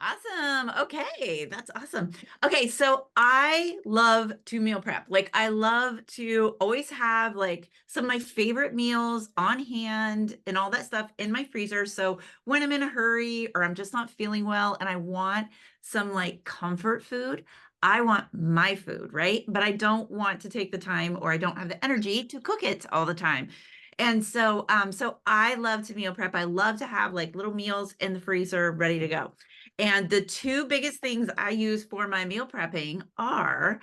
Awesome. Okay, that's awesome. Okay, so I love to meal prep. Like I love to always have like some of my favorite meals on hand and all that stuff in my freezer. So when I'm in a hurry or I'm just not feeling well and I want some like comfort food, I want my food, right? But I don't want to take the time or I don't have the energy to cook it all the time. And so I love to meal prep. I love to have like little meals in the freezer ready to go. And the two biggest things I use for my meal prepping are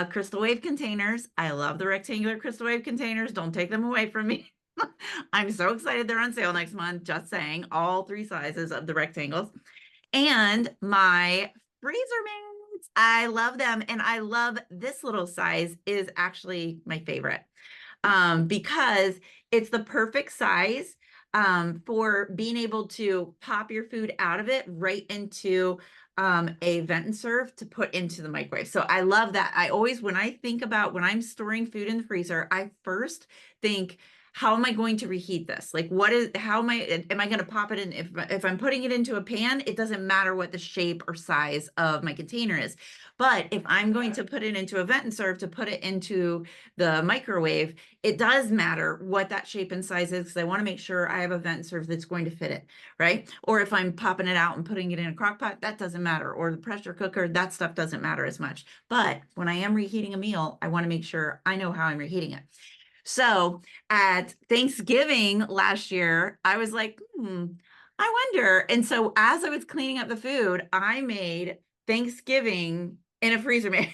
crystal wave containers. I love the rectangular crystal wave containers. Don't take them away from me. I'm so excited they're on sale next month. Just saying, all three sizes of the rectangles. And my freezer mates. I love them. And I love this little size is actually my favorite because it's the perfect size for being able to pop your food out of it right into a vent and serve to put into the microwave. So I love that. I always, when I think about when I'm storing food in the freezer, I first think, how am I going to reheat this? Like, how am I going to pop it in? If I'm putting it into a pan, it doesn't matter what the shape or size of my container is. But if I'm going to put it into a vent and serve to put it into the microwave, it does matter what that shape and size is because I want to make sure I have a vent serve that's going to fit it, right? Or if I'm popping it out and putting it in a crock pot, that doesn't matter. Or the pressure cooker, that stuff doesn't matter as much. But when I am reheating a meal, I want to make sure I know how I'm reheating it. So at Thanksgiving last year, I was like, I wonder. And so as I was cleaning up the food, I made Thanksgiving in a freezer man.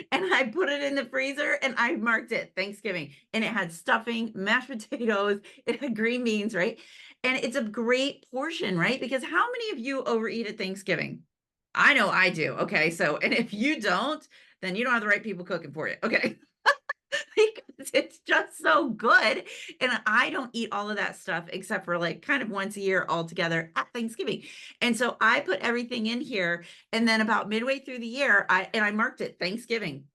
And I put it in the freezer and I marked it Thanksgiving. And it had stuffing, mashed potatoes, it had green beans, right? And it's a great portion, right? Because how many of you overeat at Thanksgiving? I know I do. Okay. So, and if you don't, then you don't have the right people cooking for you. Okay. Because it's just so good. And I don't eat all of that stuff except for like kind of once a year all together at Thanksgiving. And so I put everything in here. And then about midway through the year, I marked it Thanksgiving.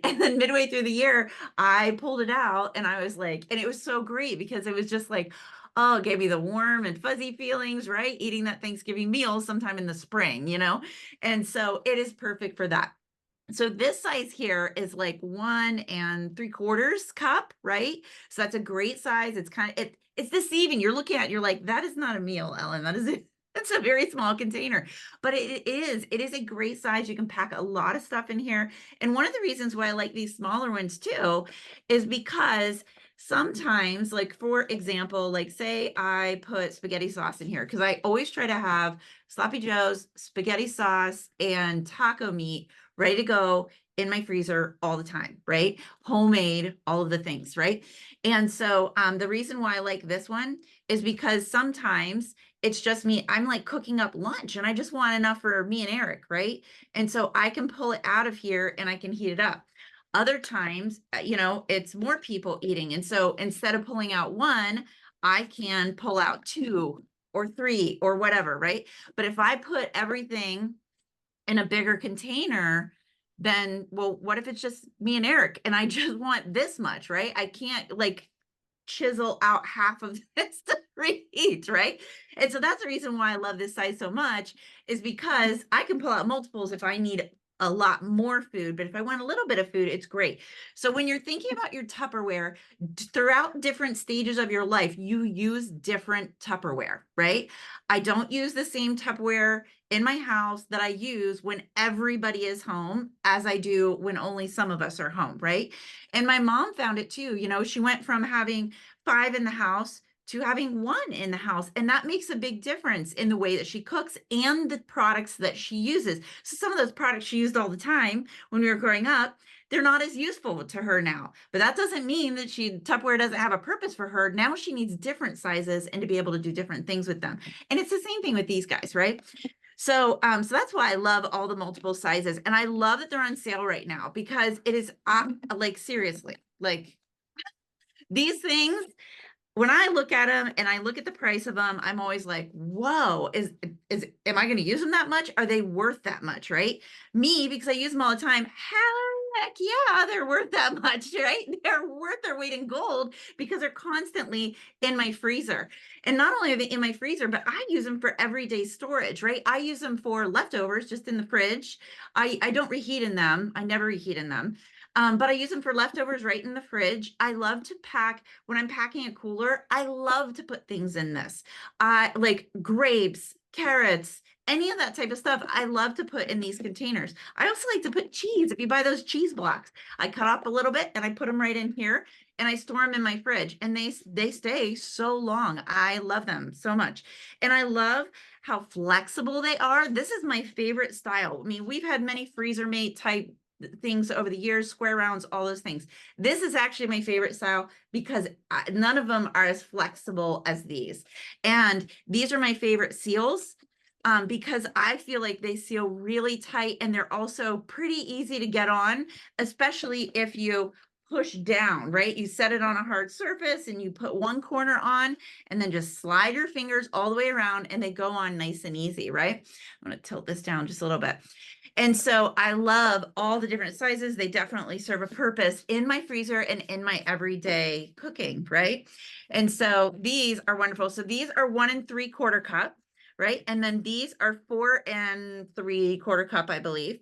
And then midway through the year, I pulled it out and I was like, and it was so great because it was just like, oh, it gave me the warm and fuzzy feelings, right? Eating that Thanksgiving meal sometime in the spring, you know? And so it is perfect for that. So this size here is like 1 3/4 cup, right? So that's a great size. It's kind of it's deceiving. You're looking at, you're like, that is not a meal, Ellen. That is it. It's a very small container, but it is a great size. You can pack a lot of stuff in here. And one of the reasons why I like these smaller ones too is because sometimes, like for example, like say I put spaghetti sauce in here because I always try to have sloppy joes, spaghetti sauce, and taco meat ready to go in my freezer all the time, right? Homemade, all of the things, right? And so the reason why I like this one is because sometimes it's just me. I'm like cooking up lunch and I just want enough for me and Eric, right? And so I can pull it out of here and I can heat it up. Other times, it's more people eating. And so instead of pulling out one, I can pull out two or three or whatever, right? But if I put everything in a bigger container, then well, what if it's just me and Eric and I just want this much, right? I can't like chisel out half of this to reheat, right? And so that's the reason why I love this size so much is because I can pull out multiples if I need a lot more food, but if I want a little bit of food, it's great. So when you're thinking about your Tupperware throughout different stages of your life, you use different Tupperware, right? I don't use the same Tupperware in my house that I use when everybody is home as I do when only some of us are home, right? And my mom found it too. She went from having five in the house to having one in the house. And that makes a big difference in the way that she cooks and the products that she uses. So some of those products she used all the time when we were growing up, they're not as useful to her now. But that doesn't mean that Tupperware doesn't have a purpose for her. Now she needs different sizes and to be able to do different things with them. And it's the same thing with these guys, right? So that's why I love all the multiple sizes. And I love that they're on sale right now because it is like seriously, like these things, when I look at them and I look at the price of them, I'm always like, whoa, am I going to use them that much? Are they worth that much? Right? Me, because I use them all the time. Hell Heck yeah, they're worth that much, right? They're worth their weight in gold because they're constantly in my freezer. And not only are they in my freezer, but I use them for everyday storage, right? I use them for leftovers just in the fridge. I don't reheat in them. I never reheat in them. But I use them for leftovers right in the fridge. I love to pack when I'm packing a cooler. I love to put things in this. I like grapes, carrots, any of that type of stuff. I love to put in these containers. I also like to put cheese. If you buy those cheese blocks, I cut off a little bit and I put them right in here and I store them in my fridge and they stay so long. I love them so much. And I love how flexible they are. This is my favorite style. I mean, we've had many freezer mate type things over the years, square rounds, all those things. This is actually my favorite style because none of them are as flexible as these. And these are my favorite seals because I feel like they seal really tight and they're also pretty easy to get on, especially if you push down, right? You set it on a hard surface and you put one corner on and then just slide your fingers all the way around and they go on nice and easy, right? I'm going to tilt this down just a little bit. And so I love all the different sizes. They definitely serve a purpose in my freezer and in my everyday cooking, right? And so these are wonderful. So these are 1 3/4 cup, right? And then these are 4 3/4 cup, I believe.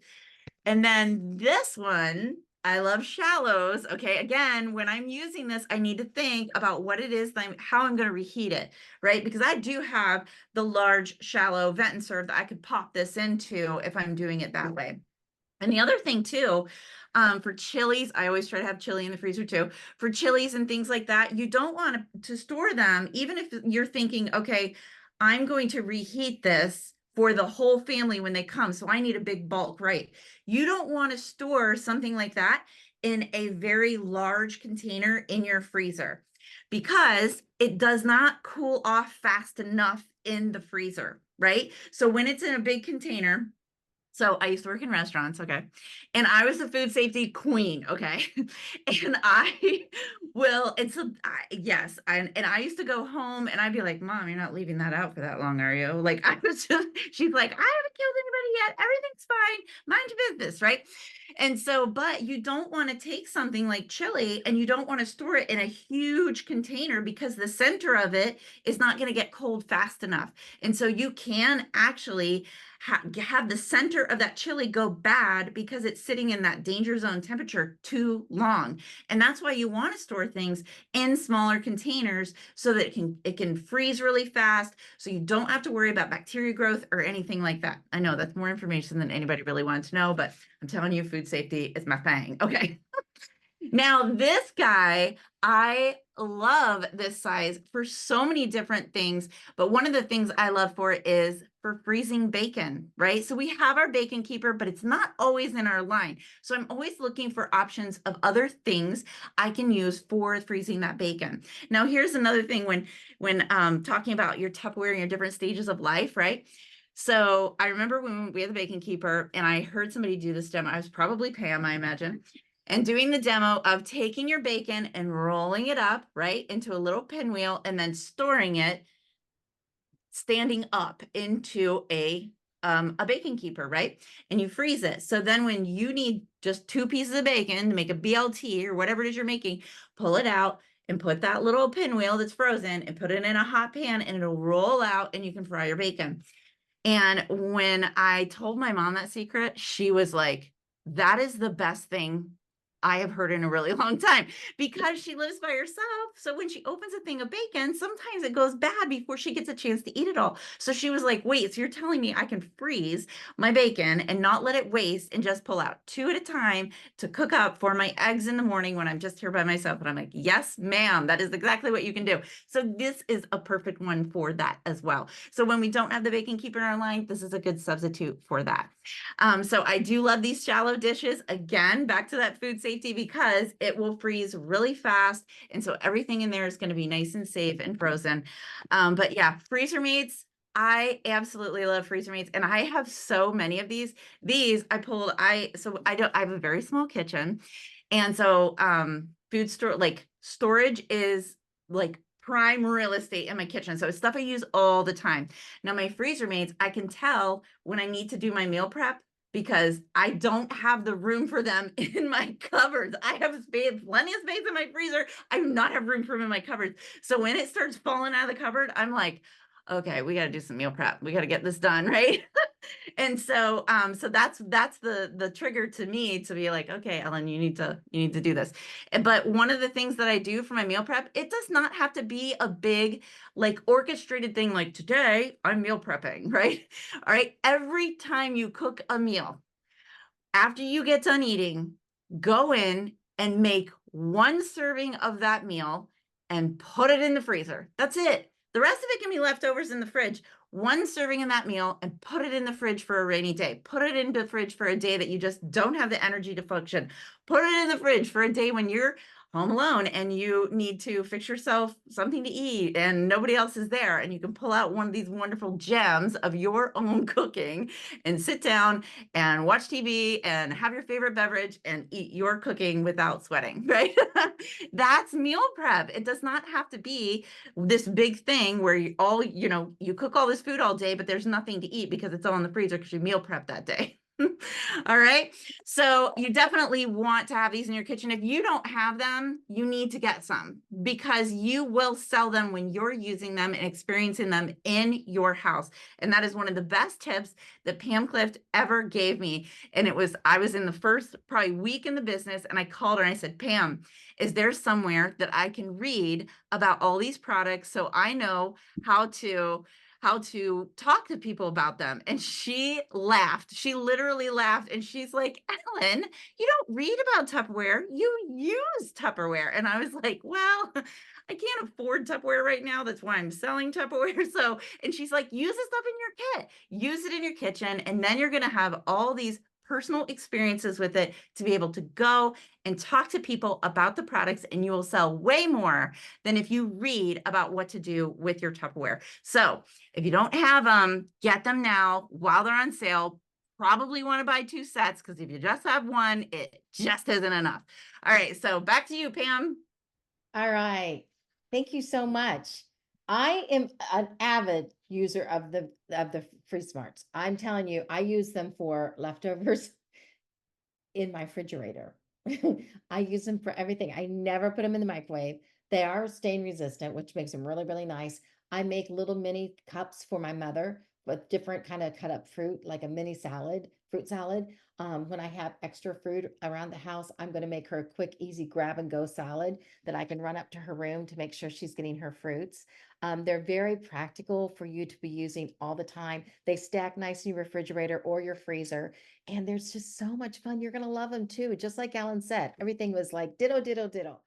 And then this one, I love shallows. Okay, again, when I'm using this, I need to think about what it is, how I'm going to reheat it, right? Because I do have the large shallow vent and serve that I could pop this into if I'm doing it that way. And the other thing too, for chilies, I always try to have chili in the freezer too. For chilies and things like that, you don't want to store them, even if you're thinking, okay, I'm going to reheat this for the whole family when they come. So I need a big bulk, right? You don't want to store something like that in a very large container in your freezer because it does not cool off fast enough in the freezer, right? So when it's in a big container, so I used to work in restaurants, okay? And I was the food safety queen, okay? And I will, and so yes, and I used to go home and I'd be like, Mom, you're not leaving that out for that long, are you? Like I was just, she's like, I haven't killed anybody yet. Everything's fine. Mind your business, right? And so, but you don't want to take something like chili and you don't want to store it in a huge container because the center of it is not going to get cold fast enough. And so you can actually have the center of that chili go bad because it's sitting in that danger zone temperature too long. And that's why you want to store things in smaller containers so that it can freeze really fast so you don't have to worry about bacteria growth or anything like that. I know that's more information than anybody really wanted to know, but I'm telling you, food safety is my thing. Okay. Now, this guy, I love this size for so many different things, but one of the things I love for it is for freezing bacon, right? So we have our bacon keeper, but it's not always in our line. So I'm always looking for options of other things I can use for freezing that bacon. Now, here's another thing when talking about your Tupperware and your different stages of life, right? So I remember when we had the bacon keeper and I heard somebody do this demo. I was probably Pam, I imagine, and doing the demo of taking your bacon and rolling it up, right, into a little pinwheel and then storing it standing up into a bacon keeper, right? And you freeze it. So then when you need just 2 pieces of bacon to make a BLT or whatever it is you're making, pull it out and put that little pinwheel that's frozen and put it in a hot pan and it'll roll out and you can fry your bacon. And when I told my mom that secret, she was like, that is the best thing I have heard in a really long time because she lives by herself. So when she opens a thing of bacon, sometimes it goes bad before she gets a chance to eat it all. So she was like, wait, so you're telling me I can freeze my bacon and not let it waste and just pull out 2 at a time to cook up for my eggs in the morning when I'm just here by myself? And I'm like, yes, ma'am, that is exactly what you can do. So this is a perfect one for that as well. So when we don't have the bacon keeper in our line, this is a good substitute for that. So I do love these shallow dishes. Again, back to that food safety because it will freeze really fast. And so everything in there is going to be nice and safe and frozen. But yeah, freezer meats. I absolutely love freezer meats and I have so many of these. I have a very small kitchen. And so food store like storage is like prime real estate in my kitchen. So it's stuff I use all the time. Now my freezer mates, I can tell when I need to do my meal prep because I don't have the room for them in my cupboards. I have space, plenty of space in my freezer. I do not have room for them in my cupboards. So when it starts falling out of the cupboard, I'm like, okay, we got to do some meal prep. We got to get this done, right? And so so that's the trigger to me to be like, okay, Ellen, you need to do this. But one of the things that I do for my meal prep, it does not have to be a big like orchestrated thing like today I'm meal prepping, right? All right, every time you cook a meal, after you get done eating, go in and make one serving of that meal and put it in the freezer. That's it. The rest of it can be leftovers in the fridge. One serving in that meal and put it in the fridge for a rainy day. Put it in the fridge for a day that you just don't have the energy to function. Put it in the fridge for a day when you're home alone and you need to fix yourself something to eat and nobody else is there, and you can pull out one of these wonderful gems of your own cooking and sit down and watch TV and have your favorite beverage and eat your cooking without sweating, right? That's meal prep. It does not have to be this big thing where you cook all this food all day, but there's nothing to eat because it's all in the freezer because you meal prep that day. All right. So you definitely want to have these in your kitchen. If you don't have them, you need to get some because you will sell them when you're using them and experiencing them in your house. And that is one of the best tips that Pam Clift ever gave me. And I was in the first probably week in the business, and I called her and I said, Pam, is there somewhere that I can read about all these products so I know how to talk to people about them? And she laughed. She literally laughed. And she's like, Ellen, you don't read about Tupperware. You use Tupperware. And I was like, well, I can't afford Tupperware right now. That's why I'm selling Tupperware. So, and she's like, use this stuff in your kit, use it in your kitchen. And then you're going to have all these personal experiences with it to be able to go and talk to people about the products, and you will sell way more than if you read about what to do with your Tupperware. So if you don't have them, get them now while they're on sale. Probably want to buy 2 sets because if you just have one, it just isn't enough. All right, so back to you, Pam. All right. Thank you so much. I am an avid user of the Free Smarts. I'm telling you, I use them for leftovers in my refrigerator. I use them for everything. I never put them in the microwave. They are stain resistant, which makes them really, really nice. I make little mini cups for my mother with different kind of cut up fruit, like a mini salad, fruit salad. When I have extra fruit around the house, I'm going to make her a quick, easy grab and go salad that I can run up to her room to make sure she's getting her fruits. They're very practical for you to be using all the time. They stack nice in your refrigerator or your freezer. And there's just so much fun. You're going to love them too. Just like Alan said, everything was like ditto, ditto, ditto.